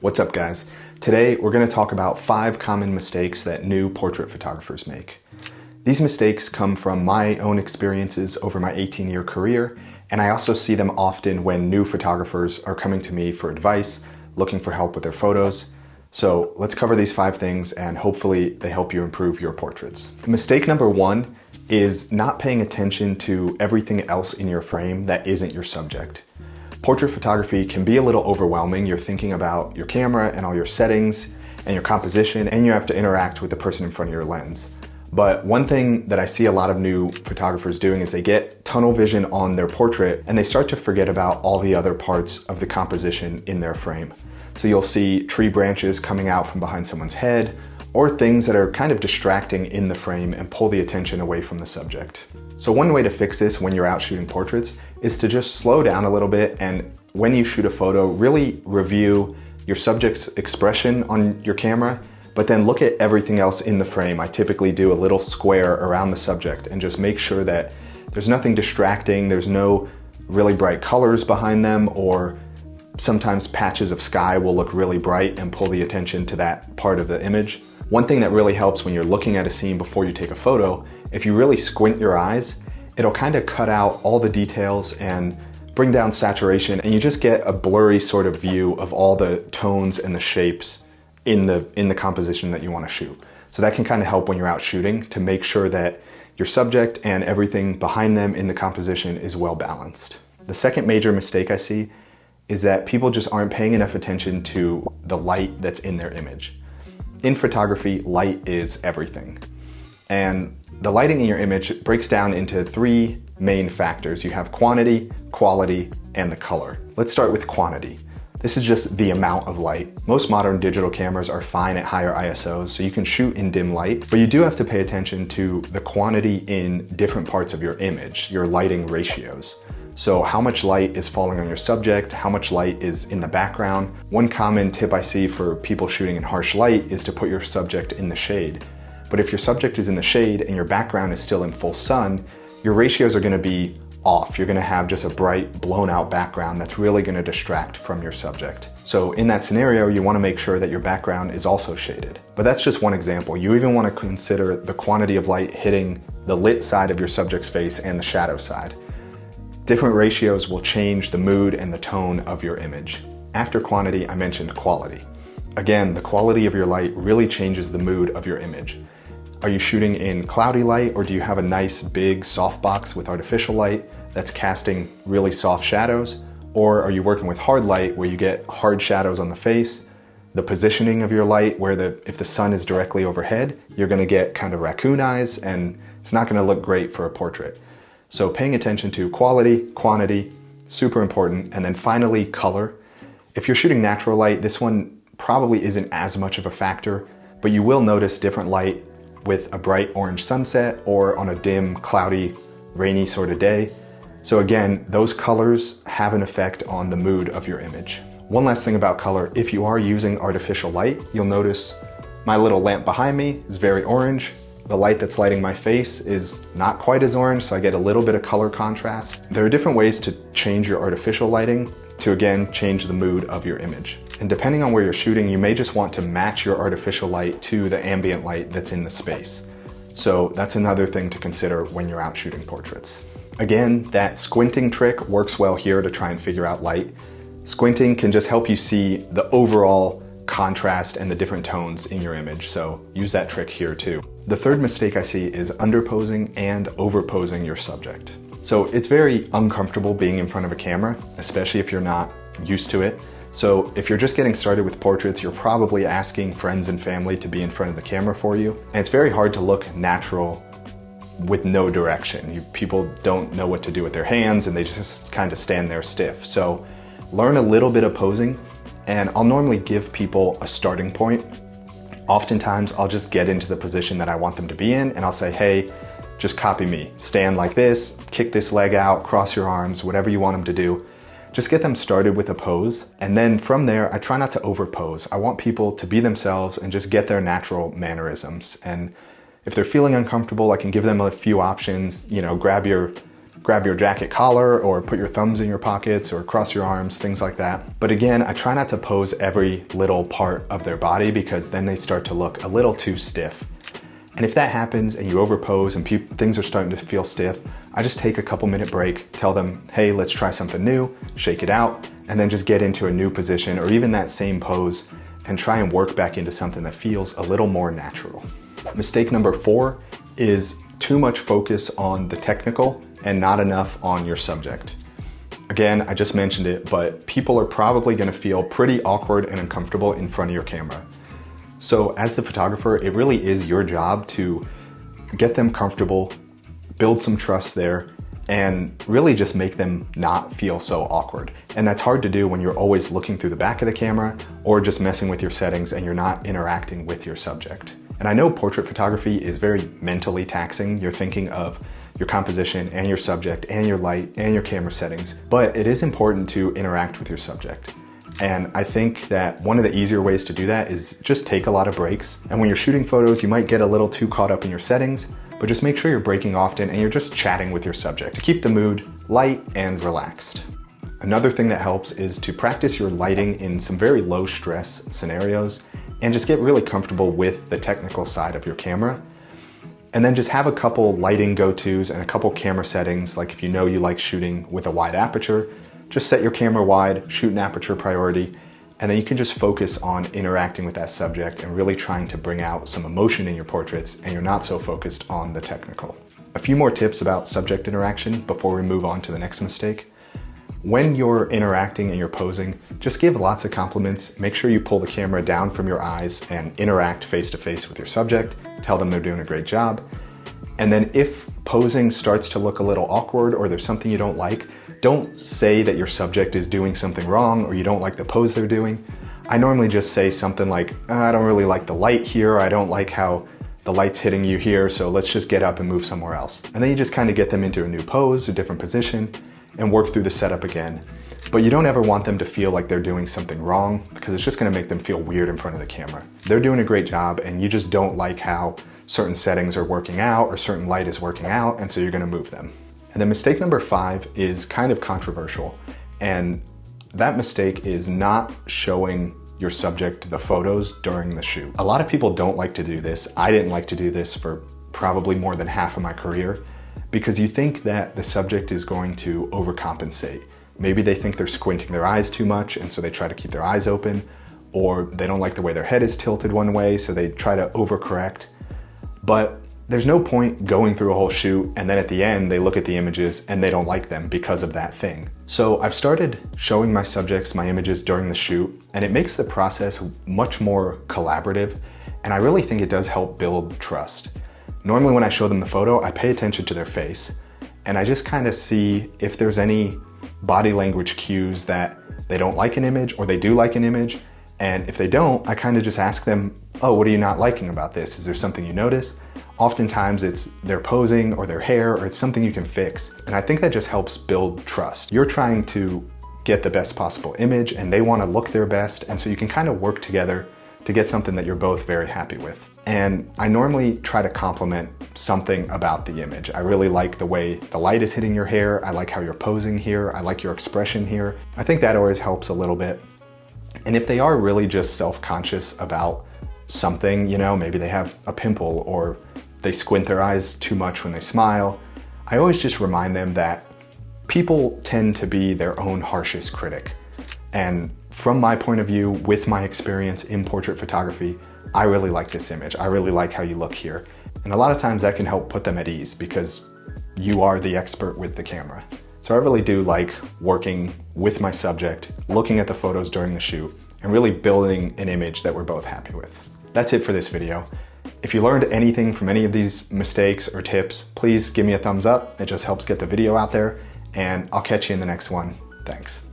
What's up, guys? Today we're going to talk about 5 common mistakes that new portrait photographers make. These mistakes come from my own experiences over my 18-year career, and I also see them often when new photographers are coming to me for advice, looking for help with their photos. So let's cover these 5 things and hopefully they help you improve your portraits. Mistake number 1 is not paying attention to everything else in your frame that isn't your subject. Portrait photography can be a little overwhelming. You're thinking about your camera and all your settings and your composition, and you have to interact with the person in front of your lens. But one thing that I see a lot of new photographers doing is they get tunnel vision on their portrait and they start to forget about all the other parts of the composition in their frame. So you'll see tree branches coming out from behind someone's head, or things that are kind of distracting in the frame and pull the attention away from the subject. So one way to fix this when you're out shooting portraits is to just slow down a little bit, and when you shoot a photo, really review your subject's expression on your camera, but then look at everything else in the frame. I typically do a little square around the subject and just make sure that there's nothing distracting, there's no really bright colors behind them, or sometimes patches of sky will look really bright and pull the attention to that part of the image. One thing that really helps when you're looking at a scene before you take a photo, if you really squint your eyes, it'll kind of cut out all the details and bring down saturation, and you just get a blurry sort of view of all the tones and the shapes in the composition that you want to shoot. So that can kind of help when you're out shooting to make sure that your subject and everything behind them in the composition is well balanced. The second major mistake I see is that people just aren't paying enough attention to the light that's in their image. In photography, light is everything. And the lighting in your image breaks down into 3 main factors. You have quantity, quality, and the color. Let's start with quantity. This is just the amount of light. Most modern digital cameras are fine at higher ISOs, so you can shoot in dim light, but you do have to pay attention to the quantity in different parts of your image, your lighting ratios. So how much light is falling on your subject, how much light is in the background. One common tip I see for people shooting in harsh light is to put your subject in the shade. But if your subject is in the shade and your background is still in full sun, your ratios are gonna be off. You're gonna have just a bright, blown out background that's really gonna distract from your subject. So in that scenario, you wanna make sure that your background is also shaded. But that's just one example. You even wanna consider the quantity of light hitting the lit side of your subject's face and the shadow side. Different ratios will change the mood and the tone of your image. After quantity, I mentioned quality. Again, the quality of your light really changes the mood of your image. Are you shooting in cloudy light, or do you have a nice big softbox with artificial light that's casting really soft shadows? Or are you working with hard light where you get hard shadows on the face? The positioning of your light, where if the sun is directly overhead, you're gonna get kind of raccoon eyes and it's not gonna look great for a portrait. So paying attention to quality, quantity, super important. And then finally, color. If you're shooting natural light, this one probably isn't as much of a factor, but you will notice different light with a bright orange sunset or on a dim, cloudy, rainy sort of day. So again, those colors have an effect on the mood of your image. One last thing about color, if you are using artificial light, you'll notice my little lamp behind me is very orange. The light that's lighting my face is not quite as orange, so I get a little bit of color contrast. There are different ways to change your artificial lighting to, again, change the mood of your image. And depending on where you're shooting, you may just want to match your artificial light to the ambient light that's in the space. So that's another thing to consider when you're out shooting portraits. Again, that squinting trick works well here to try and figure out light. Squinting can just help you see the overall contrast and the different tones in your image, so use that trick here too. The third mistake I see is underposing and overposing your subject. So it's very uncomfortable being in front of a camera, especially if you're not used to it. So if you're just getting started with portraits, you're probably asking friends and family to be in front of the camera for you. And it's very hard to look natural with no direction. People don't know what to do with their hands and they just kind of stand there stiff. So learn a little bit of posing, and I'll normally give people a starting point. Oftentimes I'll just get into the position that I want them to be in and I'll say, hey, just copy me. Stand like this, kick this leg out, cross your arms, whatever you want them to do. Just get them started with a pose. And then from there, I try not to overpose. I want people to be themselves and just get their natural mannerisms. And if they're feeling uncomfortable, I can give them a few options. You know, grab your grab your jacket collar or put your thumbs in your pockets or cross your arms, things like that. But again, I try not to pose every little part of their body because then they start to look a little too stiff. And if that happens and you overpose and things are starting to feel stiff, I just take a couple minute break, tell them, hey, let's try something new, shake it out, and then just get into a new position or even that same pose and try and work back into something that feels a little more natural. Mistake number 4 is too much focus on the technical and not enough on your subject. Again, I just mentioned it, but people are probably gonna feel pretty awkward and uncomfortable in front of your camera. So as the photographer, it really is your job to get them comfortable, build some trust there, and really just make them not feel so awkward. And that's hard to do when you're always looking through the back of the camera or just messing with your settings and you're not interacting with your subject. And I know portrait photography is very mentally taxing. You're thinking of your composition and your subject and your light and your camera settings, but it is important to interact with your subject. And I think that one of the easier ways to do that is just take a lot of breaks. And when you're shooting photos, you might get a little too caught up in your settings, but just make sure you're breaking often and you're just chatting with your subject to keep the mood light and relaxed. Another thing that helps is to practice your lighting in some very low stress scenarios and just get really comfortable with the technical side of your camera. And then just have a couple lighting go-tos and a couple camera settings, like if you know you like shooting with a wide aperture, just set your camera wide, shoot an aperture priority, and then you can just focus on interacting with that subject and really trying to bring out some emotion in your portraits, and you're not so focused on the technical. A few more tips about subject interaction before we move on to the next mistake. When you're interacting and you're posing, just give lots of compliments. Make sure you pull the camera down from your eyes and interact face to face with your subject. Tell them they're doing a great job. And then if posing starts to look a little awkward or there's something you don't like, don't say that your subject is doing something wrong or you don't like the pose they're doing. I normally just say something like, I don't really like the light here, I don't like how the light's hitting you here, so let's just get up and move somewhere else. And then you just kind of get them into a new pose, a different position, and work through the setup again. But you don't ever want them to feel like they're doing something wrong because it's just gonna make them feel weird in front of the camera. They're doing a great job and you just don't like how certain settings are working out or certain light is working out, and so you're gonna move them. And then mistake number 5 is kind of controversial, and that mistake is not showing your subject the photos during the shoot. A lot of people don't like to do this. I didn't like to do this for probably more than half of my career because you think that the subject is going to overcompensate. Maybe they think they're squinting their eyes too much and so they try to keep their eyes open, or they don't like the way their head is tilted one way so they try to overcorrect. But there's no point going through a whole shoot and then at the end they look at the images and they don't like them because of that thing. So I've started showing my subjects my images during the shoot, and it makes the process much more collaborative, and I really think it does help build trust. Normally when I show them the photo, I pay attention to their face and I just kind of see if there's any body language cues that they don't like an image or they do like an image. And if they don't, I kind of just ask them, oh, what are you not liking about this? Is there something you notice? Oftentimes it's their posing or their hair, or it's something you can fix. And I think that just helps build trust. You're trying to get the best possible image and they want to look their best. And so you can kind of work together to get something that you're both very happy with. And I normally try to compliment something about the image. I really like the way the light is hitting your hair. I like how you're posing here. I like your expression here. I think that always helps a little bit. And if they are really just self-conscious about something, you know, maybe they have a pimple or they squint their eyes too much when they smile, I always just remind them that people tend to be their own harshest critic. And from my point of view, with my experience in portrait photography, I really like this image. I really like how you look here. And a lot of times that can help put them at ease because you are the expert with the camera. So I really do like working with my subject, looking at the photos during the shoot, and really building an image that we're both happy with. That's it for this video. If you learned anything from any of these mistakes or tips, please give me a thumbs up. It just helps get the video out there, and I'll catch you in the next one. Thanks.